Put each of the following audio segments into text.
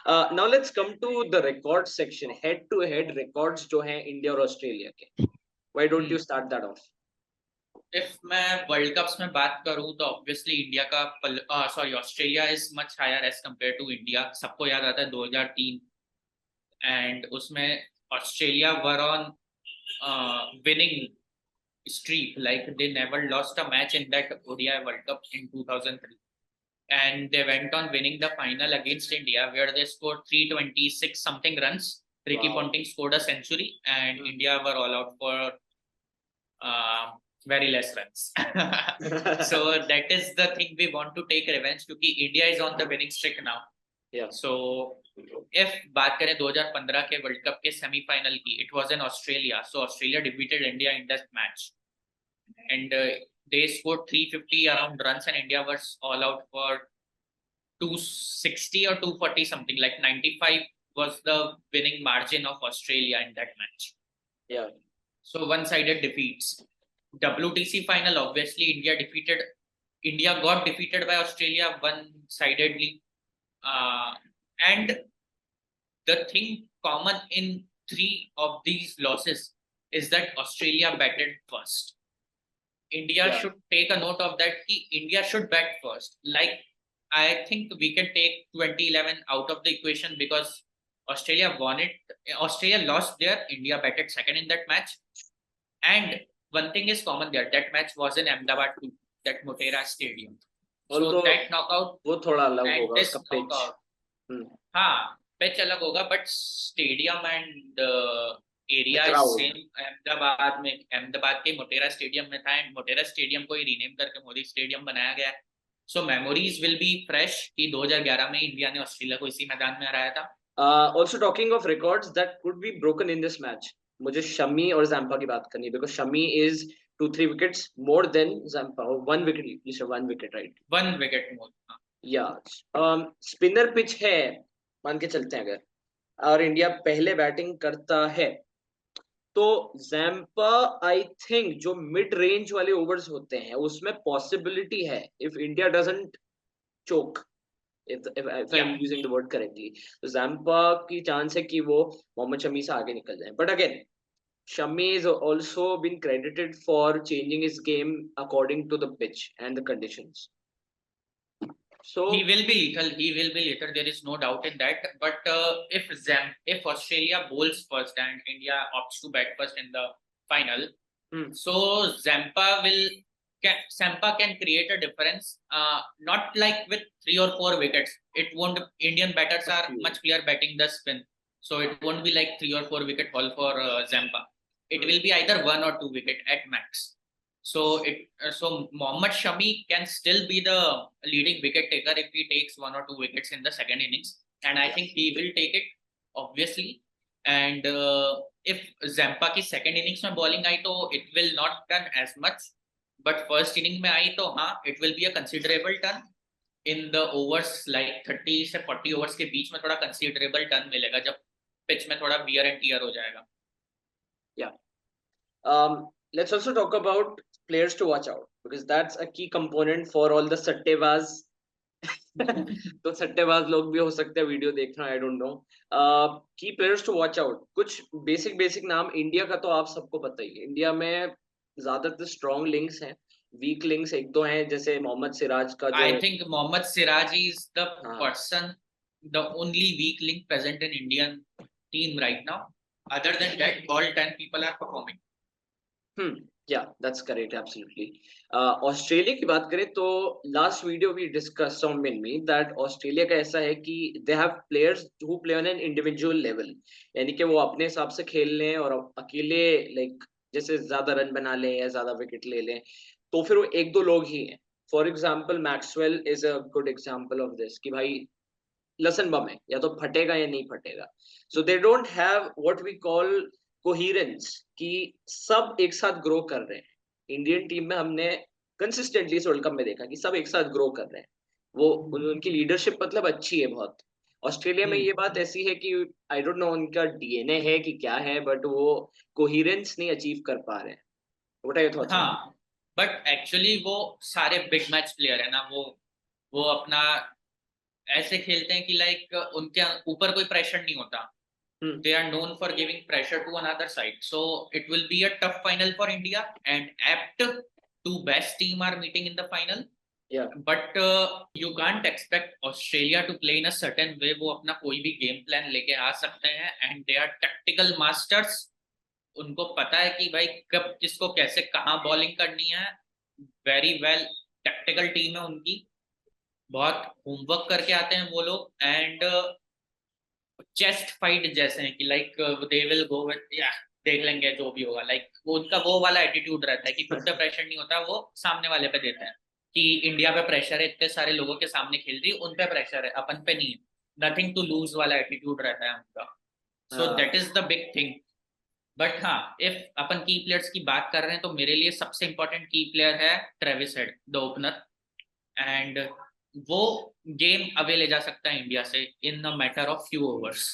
Now let's come to the record section. Head to head records जो हैं India और Australia के. Why don't you start that off? If मैं world cups में बात करूं तो ऑब्वियसली इंडिया का Australia is much higher edge compared to India. सबको याद आता है 2003 एंड उसमें Australia were on winning streak, like they never lost a match in that ODI World Cup in 2003, and they went on winning the final against India where they scored 326 something runs. Ricky Ponting scored a century and India were all out for very less runs. So that is the thing we want to take revenge because India is on the winning streak now. Yeah. So if बात करें 2015 के world cup के semifinal की, it was in Australia. So Australia defeated India in that match, and they scored 350 around runs, and India was all out for 260 or 240 something. Like 95 was the winning margin of Australia in that match. Yeah. So one-sided defeats. WTC final, obviously India got defeated by Australia one-sidedly. And the thing common in three of these losses is that Australia batted first. India should take a note of that. India should bat first. Like, I think we can take 2011 out of the equation because Australia won it. Australia lost there. India batted second in that match. And one thing is common there. That match was in Ahmedabad too, that Motera Stadium. So that knockout, वो थोड़ा अलग होगा this उसका pitch. knockout, हाँ, pitch अलग होगा, but stadium and area is same. Ahmedabad के Motera stadium में था, and मोटेरा स्टेडियम को ही रीनेम करके मोदी स्टेडियम बनाया गया. So memories will be fresh कि 2011 में इंडिया ने ऑस्ट्रेलिया को इसी मैदान में हराया था. Also talking of records that could be broken in this match, मुझे शमी और ज़ैम्पा की बात करनी है because Shami is 2-3 wickets more than Zampa, or 1 wicket, you said 1 wicket, right? 1 wicket more. Yeah. Spinner pitch है, मान के चलते हैं अगर, और इंडिया पहले बैटिंग करता है, तो Zampa I think जो mid range वाले overs होते हैं उसमें possibility है if India doesn't choke, if I'm using the word correctly, तो Zampa की chance है कि वो मोहम्मद शमी से आगे निकल जाए. But again, Shami has also been credited for changing his game according to the pitch and the conditions. So he will be lethal. There is no doubt in that. But if Australia bowls first and India opts to bat first in the final, so Zampa can create a difference. Not like with 3 or 4 wickets. It won't. Indian batters are much clear batting the spin, so it won't be like 3 or 4 wicket haul for Zampa. It will be either 1 or 2 wicket at max. So Mohammad Shami can still be the leading wicket taker if he takes 1 or 2 wickets in the second innings, and I think he will take it obviously. And if Zampa की second innings में bowling आई तो it will not turn as much, but first inning में आई तो हाँ, it will be a considerable turn. In the overs like 30 से 40 overs के बीच में थोड़ा considerable turn मिलेगा जब pitch में थोड़ा wear and tear हो जाएगा. Yeah. Let's also talk about players to watch out because that's a key component for all the सट्टेबाज. तो सट्टेबाज लोग भी हो सकते हैं वीडियो देखना, I don't know. Key players to watch out. कुछ basic नाम इंडिया का तो आप सबको पता ही है. इंडिया में ज्यादातर strong links हैं, weak links एक दो हैं, जैसे मोहम्मद सिराज का जो. I think Mohammad Siraj is the person, the only weak link present in Indian team right now. Other than that, all 10 people are performing. Yeah, that's correct, absolutely. Australia की बात करें तो last video we discussed on me that Australia का ऐसा है कि they have players who play on an individual level, यानी कि वो अपने हिसाब से खेल लें और अकेले लाइक जैसे ज्यादा रन बना लें या ज्यादा विकेट ले लें, तो फिर वो एक दो लोग ही हैं. For example Maxwell is a good example of this कि भाई लसन बम है, या तो फटेगा या नहीं फटेगा. So they don't have what we call coherence कि सब एक साथ ग्रो कर रहे हैं. इंडियन टीम में हमने कंसिस्टेंटली इस वर्ल्ड कप में देखा कि सब एक साथ ग्रो कर रहे हैं. वो उनकी लीडरशिप मतलब अच्छी है बहुत. ऑस्ट्रेलिया में ये बात ऐसी है कि आई डोंट नो उनका डीएनए है कि क्या है, बट वो कोहिरेंस नहीं अचीव कर पा रहे हैं. What are your thoughts? हाँ, बट एक्चुअली वो सारे बिग मैच प्लेयर है ना, वो अपना ऐसे खेलते हैं कि लाइक उनके ऊपर कोई प्रेशर नहीं होता. They are known for giving pressure to another side. So it will be a tough final for India, and apt two best team are meeting in the final. Yeah. But you can't expect Australia to play in a certain way. वो अपना कोई भी game plan लेके आ सकते हैं, and they are tactical masters. उनको पता है कि भाई कब किसको कैसे कहाँ बॉलिंग करनी है. Very well tactical team है उनकी. बहुत होमवर्क करके आते हैं वो लोग, एंड चेस्ट फाइट जैसे हैं कि like they will go with या देख लेंगे जो भी होगा. लाइक वो उनका वो वाला एटीट्यूड रहता है कि खुद पे प्रेशर नहीं होता, वो सामने वाले पे देते हैं कि इंडिया पे प्रेशर है, इतने सारे लोगों के सामने खेल रही, उन पे प्रेशर है, अपन पे नहीं है. नथिंग टू लूज वाला एटीट्यूड रहता है उनका. So that is the big thing. But हाँ, इफ अपन की प्लेयर्स की बात कर रहे हैं तो मेरे लिए सबसे इंपॉर्टेंट की प्लेयर है Travis Head, the opener. And वो गेम अवे ले जा सकता है इंडिया से in a matter of few overs.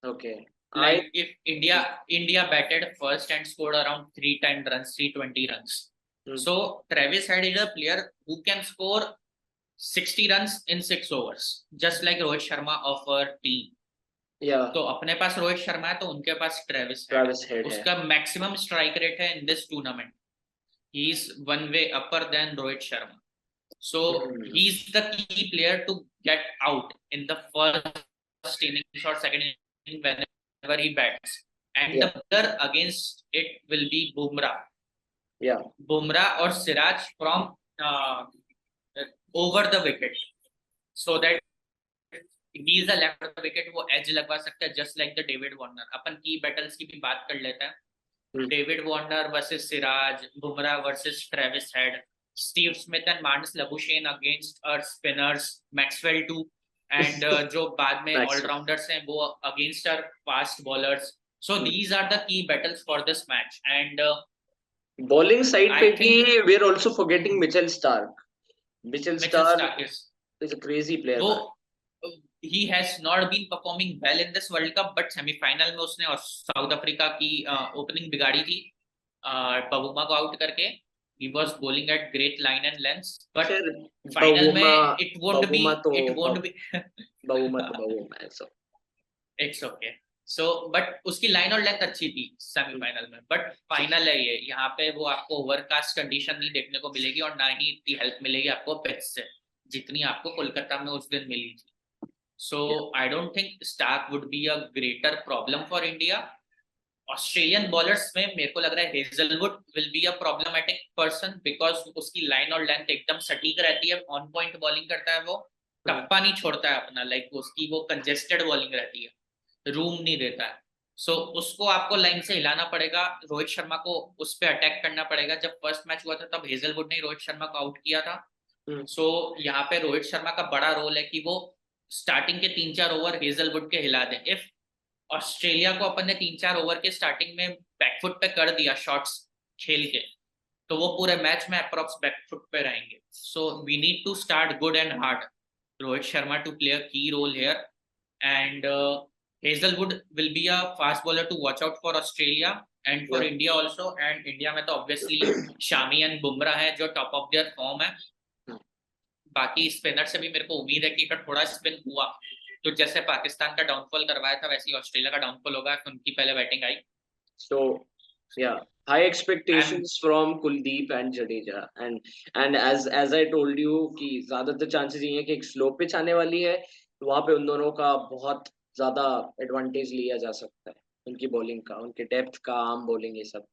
Okay. Like if India batted first and scored around 310 runs, 320 runs. So Travis Head is a player who can score 60 runs in 6 overs, just like Rohit Sharma of our team. Yeah. तो अपने पास रोहित शर्मा है, तो उनके पास Travis Head. उसका maximum strike rate है in this tournament. He is one way upper than Rohit Sharma. So he's the key player to get out in the first innings or second inning whenever he bats. And the player against it will be Bumrah. Yeah. Bumrah or Siraj from over the wicket. So that he is a left of the wicket, वो edge लगवा सकता है just like the David Warner. अपन की battles की भी बात कर लेते हैं. David Warner versus Siraj, Bumrah versus Travis Head, Steve Smith and Marnus Labuschagne against our spinners, Maxwell too, and जो बाद में all-rounders हैं वो against our fast bowlers. So these are the key battles for this match. And bowling side पे भी we are also forgetting Mitchell Starc. Mitchell Starc is a crazy player. वो he has not been performing well in this World Cup, but semi-final में उसने south Africa की opening बिगाड़ी थी बबूमा को out करके. He was bowling at great line and length, but final में it won't be Bavuma तो Bavuma है, so it's okay. So but उसकी लाइन और लेंथ अच्छी थी सेमीफाइनल में, बट फाइनल है ये, यहाँ पे वो आपको ओवरकास्ट कंडीशन नहीं देखने को मिलेगी और ना ही इतनी हेल्प मिलेगी आपको पिच से जितनी आपको कोलकाता में उस दिन मिली थी. So I don't think Starc would be a greater problem for India. Australian bowlers में मेरे को लग रहा है Hazlewood will be a problematic person because उसकी लाइन और लेंथ एकदम सटीक रहती है, ऑन पॉइंट बॉलिंग करता है, वो टप्पा नहीं छोड़ता है अपना, लाइक उसकी वो कंजेस्टेड बॉलिंग रहती है, रूम नहीं देता है. सो उसको आपको लाइन से हिलाना पड़ेगा. रोहित शर्मा को उस पर अटैक करना पड़ेगा. जब फर्स्ट मैच हुआ था तब हेजलवुड ने रोहित शर्मा को आउट किया था. सो यहाँ पे रोहित शर्मा का बड़ा रोल है कि वो स्टार्टिंग के 3-4 ओवर हेजलवुड के हिला दें. इफ ऑस्ट्रेलिया को अपन ने 3-4 ओवर के स्टार्टिंग में बैकफुट पे कर दिया शॉट्स खेल के, तो वो पूरे मैच में अप्रॉक्स बैकफुट पे रहेंगे. So we need to start good and hard. Rohit Sharma to play a key role here, and Hazlewood will be a fast bowler to watch out for Australia and for India also. And India में तो obviously Shami and Bumrah है जो top of their form है. बाकी spinner से भी मेरे को उम्मीद है कि अगर थोड़ा स्पिन हुआ तो जैसे पाकिस्तान का डाउनफॉल करवाया था वैसे ही ऑस्ट्रेलिया का डाउनफॉल होगा, उनकी पहले batting I. So yeah, high expectations from Kuldeep and Jadeja, and as I told you कि ज्यादातर चांसेस ये हैं कि एक स्लो पिच आने वाली है, तो वहां पे उन दोनों का बहुत ज्यादा एडवांटेज लिया जा सकता है, उनकी बॉलिंग का, उनके डेप्थ का, आर्म बॉलिंग, ये सब.